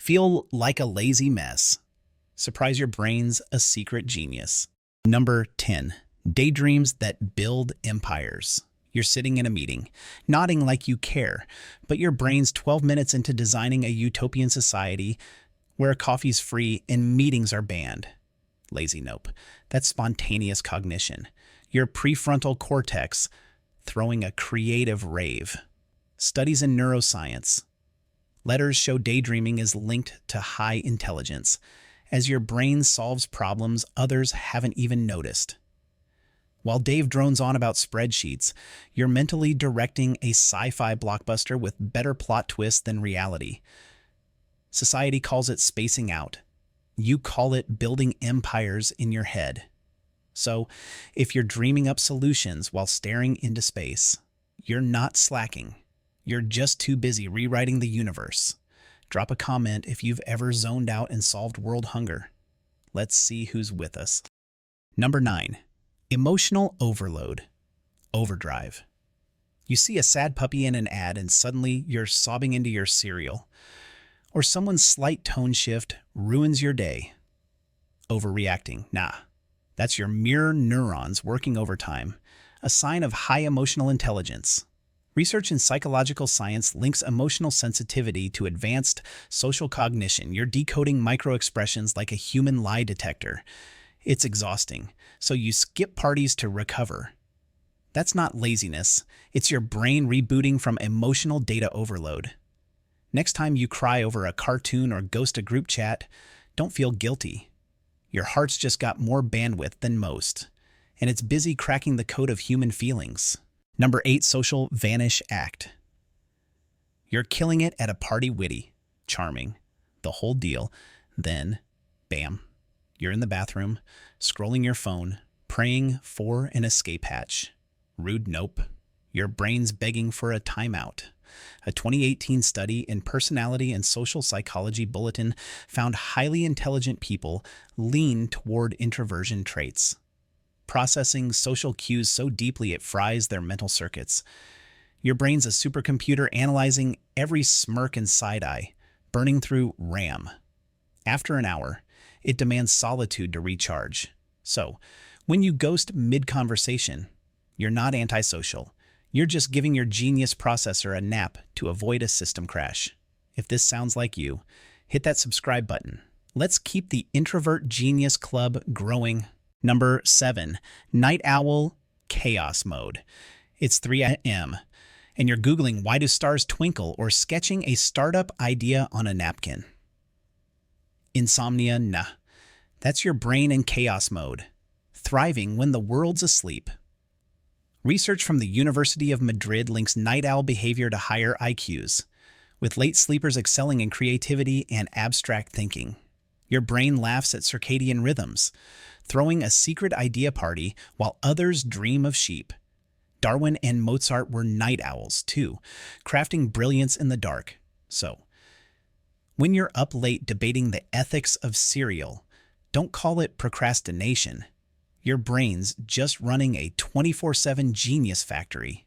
Feel like a lazy mess. Surprise your brain's a secret genius. Number 10. Daydreams that build empires. You're sitting in a meeting, nodding like you care, but your brain's 12 minutes into designing a utopian society where coffee's free and meetings are banned. Lazy nope. That's spontaneous cognition. Your prefrontal cortex throwing a creative rave. Studies in neuroscience. Letters show daydreaming is linked to high intelligence, as your brain solves problems others haven't even noticed. While Dave drones on about spreadsheets, you're mentally directing a sci-fi blockbuster with better plot twists than reality. Society calls it spacing out. You call it building empires in your head. So, if you're dreaming up solutions while staring into space, you're not slacking. You're just too busy rewriting the universe. Drop a comment if you've ever zoned out and solved world hunger. Let's see who's with us. Number 9. Emotional overload. Overdrive. You see a sad puppy in an ad and suddenly you're sobbing into your cereal. Or someone's slight tone shift ruins your day. Overreacting. Nah. That's your mirror neurons working overtime, a sign of high emotional intelligence. Research in psychological science links emotional sensitivity to advanced social cognition. You're decoding microexpressions like a human lie detector. It's exhausting, so you skip parties to recover. That's not laziness. It's your brain rebooting from emotional data overload. Next time you cry over a cartoon or ghost a group chat, don't feel guilty. Your heart's just got more bandwidth than most, and it's busy cracking the code of human feelings. Number 8. Social vanish act. You're killing it at a party, witty, charming, the whole deal. Then, bam, you're in the bathroom, scrolling your phone, praying for an escape hatch. Rude nope. Your brain's begging for a timeout. A 2018 study in Personality and Social Psychology Bulletin found highly intelligent people lean toward introversion traits, processing social cues so deeply it fries their mental circuits. Your brain's a supercomputer analyzing every smirk and side-eye, burning through RAM. After an hour, it demands solitude to recharge. So, when you ghost mid-conversation, you're not antisocial. You're just giving your genius processor a nap to avoid a system crash. If this sounds like you, hit that subscribe button. Let's keep the Introvert Genius Club growing. Number 7. Night Owl Chaos Mode. It's 3 a.m. and you're Googling why do stars twinkle or sketching a startup idea on a napkin. Insomnia? Nah. That's your brain in chaos mode, thriving when the world's asleep. Research from the University of Madrid links night owl behavior to higher IQs, with late sleepers excelling in creativity and abstract thinking. Your brain laughs at circadian rhythms, throwing a secret idea party while others dream of sheep. Darwin and Mozart were night owls, too, crafting brilliance in the dark. So, when you're up late debating the ethics of cereal, don't call it procrastination. Your brain's just running a 24/7 genius factory.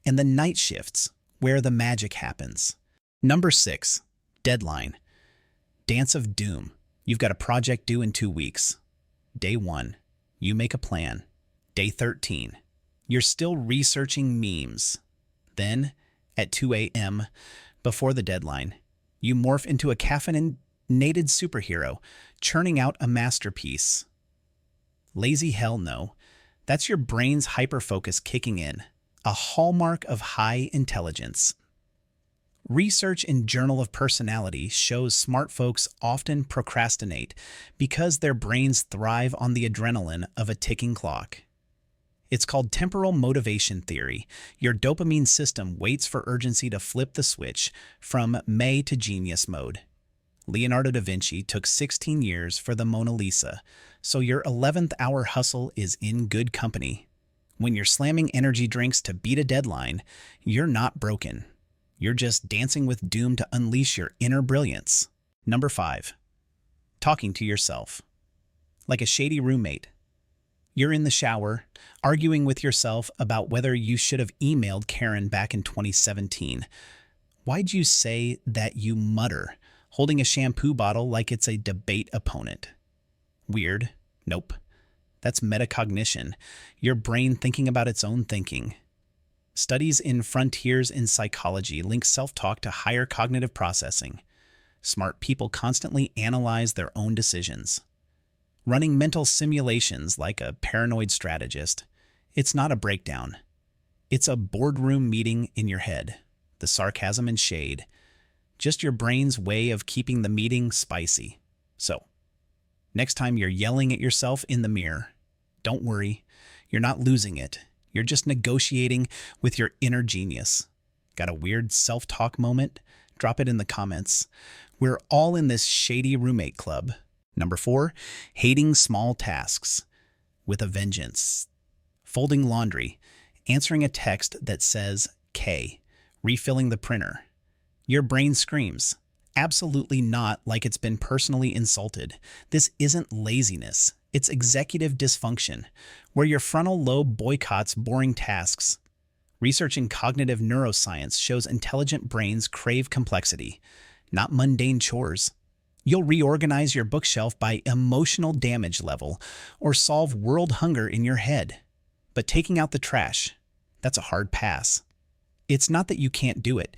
And the night shifts, where the magic happens. Number 6. Deadline. Dance of doom. You've got a project due in 2 weeks. Day 1, you make a plan. Day 13, you're still researching memes. Then, at 2 a.m., before the deadline, you morph into a caffeinated superhero, churning out a masterpiece. Lazy hell no. That's your brain's hyperfocus kicking in, a hallmark of high intelligence. Research in Journal of Personality shows smart folks often procrastinate because their brains thrive on the adrenaline of a ticking clock. It's called temporal motivation theory. Your dopamine system waits for urgency to flip the switch from May to genius mode. Leonardo da Vinci took 16 years for the Mona Lisa, so your 11th hour hustle is in good company. When you're slamming energy drinks to beat a deadline, you're not broken. You're just dancing with doom to unleash your inner brilliance. Number 5. Talking to yourself. Like a shady roommate. You're in the shower, arguing with yourself about whether you should have emailed Karen back in 2017. Why'd you say that, you mutter, holding a shampoo bottle like it's a debate opponent. Weird? Nope. That's metacognition, your brain thinking about its own thinking. Studies in Frontiers in Psychology link self-talk to higher cognitive processing. Smart people constantly analyze their own decisions. Running mental simulations like a paranoid strategist, it's not a breakdown. It's a boardroom meeting in your head, the sarcasm and shade, just your brain's way of keeping the meeting spicy. So, next time you're yelling at yourself in the mirror, don't worry, you're not losing it. You're just negotiating with your inner genius. Got a weird self-talk moment? Drop it in the comments. We're all in this shady roommate club. Number 4, hating small tasks with a vengeance. Folding laundry, answering a text that says K, refilling the printer. Your brain screams, absolutely not, like it's been personally insulted. This isn't laziness. It's executive dysfunction, where your frontal lobe boycotts boring tasks. Research in cognitive neuroscience shows intelligent brains crave complexity, not mundane chores. You'll reorganize your bookshelf by emotional damage level or solve world hunger in your head. But taking out the trash, that's a hard pass. It's not that you can't do it.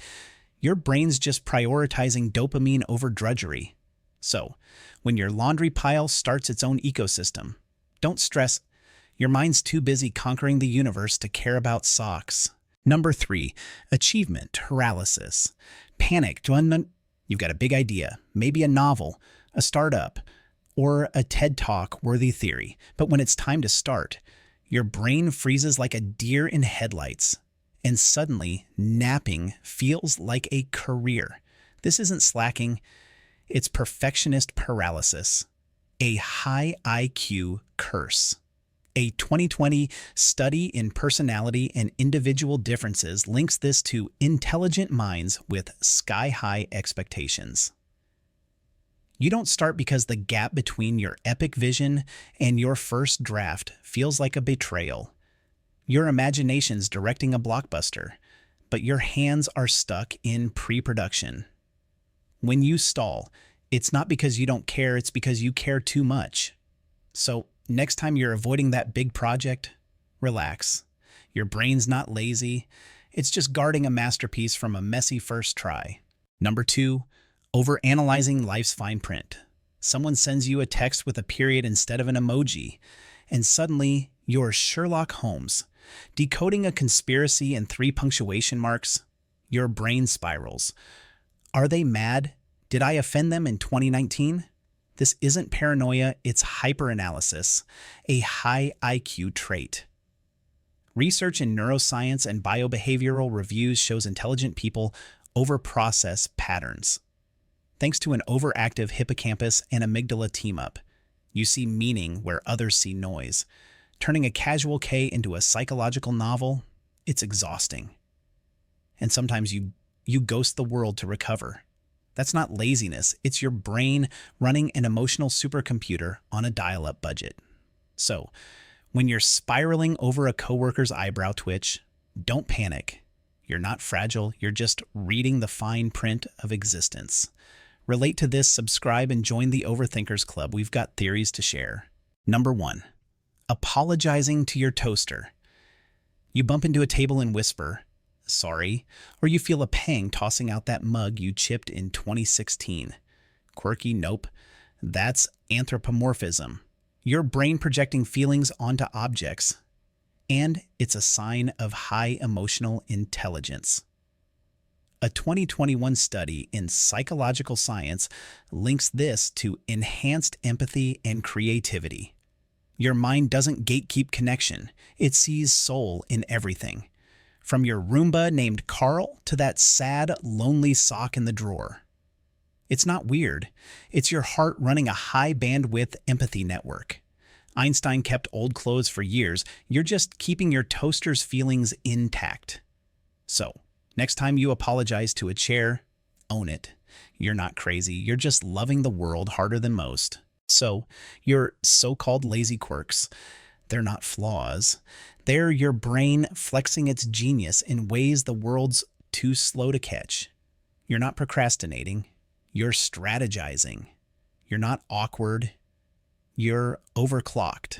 Your brain's just prioritizing dopamine over drudgery. So, when your laundry pile starts its own ecosystem, don't stress. Your mind's too busy conquering the universe to care about socks. Number 3, achievement paralysis. Panic. You've got a big idea, maybe a novel, a startup, or a TED Talk worthy theory. But when it's time to start, your brain freezes like a deer in headlights. And suddenly, napping feels like a career. This isn't slacking. It's perfectionist paralysis, a high IQ curse. A 2020 study in personality and individual differences links this to intelligent minds with sky-high expectations. You don't start because the gap between your epic vision and your first draft feels like a betrayal. Your imagination's directing a blockbuster, but your hands are stuck in pre-production. When you stall, it's not because you don't care, it's because you care too much. So, next time you're avoiding that big project, relax. Your brain's not lazy, it's just guarding a masterpiece from a messy first try. Number 2, overanalyzing life's fine print. Someone sends you a text with a period instead of an emoji, and suddenly you're Sherlock Holmes. Decoding a conspiracy in 3 punctuation marks, your brain spirals. Are they mad? Did I offend them in 2019? This isn't paranoia, it's hyperanalysis, a high IQ trait. Research in neuroscience and biobehavioral reviews shows intelligent people overprocess patterns. Thanks to an overactive hippocampus and amygdala team-up, you see meaning where others see noise. Turning a casual K into a psychological novel, it's exhausting. And sometimes you ghost the world to recover. That's not laziness, it's your brain running an emotional supercomputer on a dial-up budget. So, when you're spiraling over a coworker's eyebrow twitch, don't panic. You're not fragile, you're just reading the fine print of existence. Relate to this, subscribe, and join the Overthinkers Club. We've got theories to share. Number 1, apologizing to your toaster. You bump into a table and whisper, sorry, or you feel a pang tossing out that mug you chipped in 2016. Quirky? Nope. That's anthropomorphism. Your brain projecting feelings onto objects. And it's a sign of high emotional intelligence. A 2021 study in psychological science links this to enhanced empathy and creativity. Your mind doesn't gatekeep connection. It sees soul in everything. From your Roomba named Carl to that sad, lonely sock in the drawer. It's not weird. It's your heart running a high-bandwidth empathy network. Einstein kept old clothes for years. You're just keeping your toaster's feelings intact. So, next time you apologize to a chair, own it. You're not crazy. You're just loving the world harder than most. So, your so-called lazy quirks, they're not flaws. They're your brain flexing its genius in ways the world's too slow to catch. You're not procrastinating. You're strategizing. You're not awkward. You're overclocked.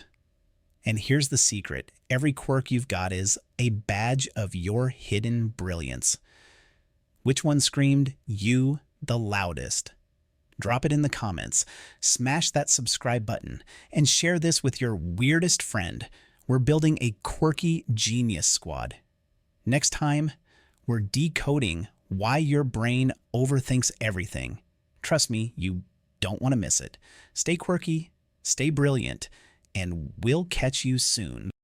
And here's the secret. Every quirk you've got is a badge of your hidden brilliance. Which one screamed you the loudest? Drop it in the comments, smash that subscribe button, and share this with your weirdest friend. We're building a quirky genius squad. Next time, we're decoding why your brain overthinks everything. Trust me, you don't want to miss it. Stay quirky, stay brilliant, and we'll catch you soon.